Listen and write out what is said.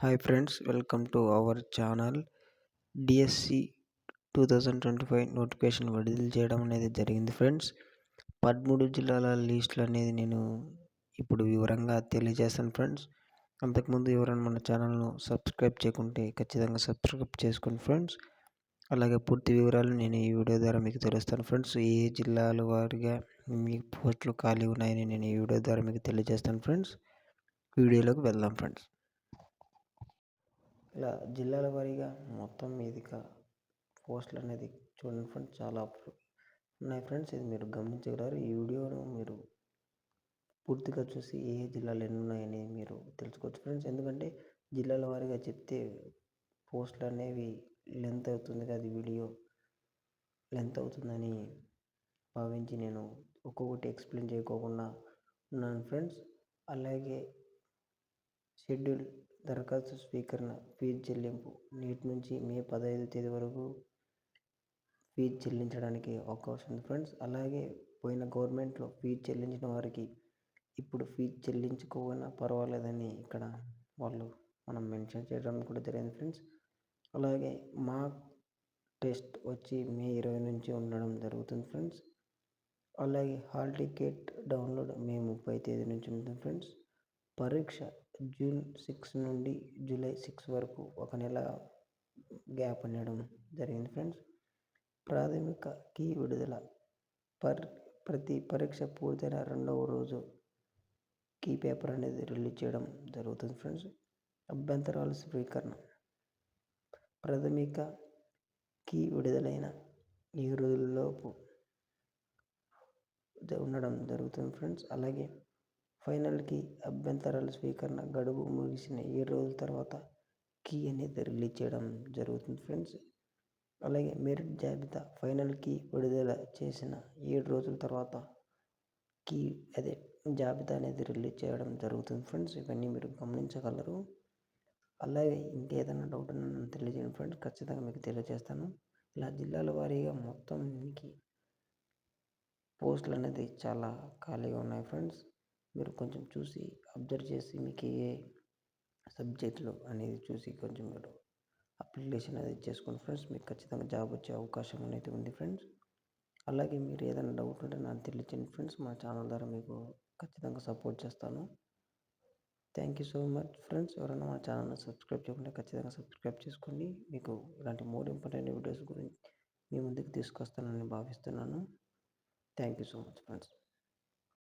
Hi friends, welcome to our channel. DSC 2025 notification విడుదల చేయడం అనేది జరిగింది ఫ్రెండ్స్. 13 జిల్లాల లిస్టులు అనేది నేను ఇప్పుడు వివరంగా తెలియజేస్తాను ఫ్రెండ్స్. అంతకుముందు ఎవరైనా మన ఛానల్ను సబ్స్క్రైబ్ చేయకుంటే ఖచ్చితంగా సబ్స్క్రైబ్ చేసుకోండి ఫ్రెండ్స్. అలాగే పూర్తి వివరాలు నేను ఈ వీడియో ద్వారా మీకు తెలుస్తాను ఫ్రెండ్స్. ఏ జిల్లాల వారీగా మీ పోస్టులు ఖాళీ ఉన్నాయని నేను ఈ వీడియో ద్వారా మీకు తెలియజేస్తాను ఫ్రెండ్స్. వీడియోలోకి వెళ్దాం ఫ్రెండ్స్. ఇలా జిల్లాల వారీగా మొత్తం మీదిగా పోస్టులు అనేది చూడండి ఫ్రెండ్స్, చాలా ఉన్నాయి ఫ్రెండ్స్. ఇది మీరు గమనించగలరు. ఈ వీడియోను మీరు పూర్తిగా చూసి ఏ జిల్లాలు ఎన్ని ఉన్నాయని మీరు తెలుసుకోవచ్చు ఫ్రెండ్స్. ఎందుకంటే జిల్లాల వారీగా చెప్తే పోస్టులు అనేవి లెంత్ అవుతుంది కదా, వీడియో లెంత్ అవుతుందని భావించి నేను ఒక్కొక్కటి ఎక్స్ప్లెయిన్ చేయకోకుండా ఉన్నాను ఫ్రెండ్స్. అలాగే షెడ్యూల్ దరఖాస్తు స్వీకరణ, ఫీజు చెల్లింపు నేటి నుంచి మే 15 తేదీ వరకు ఫీజు చెల్లించడానికి అవకాశం ఉంది ఫ్రెండ్స్. అలాగే పోయిన గవర్నమెంట్లో ఫీజు చెల్లించిన వారికి ఇప్పుడు ఫీజు చెల్లించుకోకపోయినా పర్వాలేదని ఇక్కడ మనం మెన్షన్ చేయడం కూడా జరిగింది ఫ్రెండ్స్. అలాగే మాక్ టెస్ట్ వచ్చి మే 20 నుంచి ఉండడం జరుగుతుంది ఫ్రెండ్స్. అలాగే హాల్ టికెట్ డౌన్లోడ్ మే 30 తేదీ నుంచి ఉంటుంది ఫ్రెండ్స్. పరీక్ష జూన్ 6 నుండి జూలై 6 వరకు ఒక నెల గ్యాప్ ఉండడం జరిగింది ఫ్రెండ్స్. ప్రాథమిక కీ విడుదల ప్రతి పరీక్ష పూర్తయిన రెండవ రోజు కీ పేపర్ అనేది రిలీజ్ చేయడం జరుగుతుంది ఫ్రెండ్స్. అభ్యంతరాల స్వీకరణ ప్రాథమిక కీ విడుదలైన 7 రోజులలోపు ఉండడం జరుగుతుంది ఫ్రెండ్స్. అలాగే ఫైనల్కి అభ్యంతరాల స్వీకరణ గడువు ముగిసిన 7 రోజుల తర్వాత కీ అనేది రిలీజ్ చేయడం జరుగుతుంది ఫ్రెండ్స్. అలాగే మెరిట్ జాబితా ఫైనల్ కీ విడుదల చేసిన 7 రోజుల తర్వాత జాబితా అనేది రిలీజ్ చేయడం జరుగుతుంది ఫ్రెండ్స్. ఇవన్నీ మీరు గమనించగలరు. అలాగే ఇంకేదైనా డౌట్ ఉన్నా నన్ను తెలియజేయండి ఫ్రెండ్స్, ఖచ్చితంగా మీకు తెలియజేస్తాను. ఇలా జిల్లాల వారీగా మొత్తం మీకు పోస్టులు అనేది చాలా ఖాళీగా ఉన్నాయి ఫ్రెండ్స్. మీరు కొంచెం చూసి అబ్జర్వ్ చేసి మీకు ఏ సబ్జెక్టులు అనేది చూసి కొంచెం మీరు అప్లికేషన్ అనేది చేసుకోండి ఫ్రెండ్స్. మీకు ఖచ్చితంగా జాబ్ వచ్చే అవకాశం అనేది ఉంది ఫ్రెండ్స్. అలాగే మీరు ఏదైనా డౌట్ ఉంటే నాకు తెలియచేయండి ఫ్రెండ్స్. మా ఛానల్ ద్వారా మీకు ఖచ్చితంగా సపోర్ట్ చేస్తాను. Thank you so much friends. ఎవరైనా మా ఛానల్ని సబ్స్క్రైబ్ చేయకుంటే ఖచ్చితంగా సబ్స్క్రైబ్ చేసుకోండి. మీకు ఇలాంటి మోర్ ఇంపార్టెంట్ వీడియోస్ గురించి మీ ముందుకు తీసుకొస్తానని భావిస్తున్నాను. Thank you so much friends.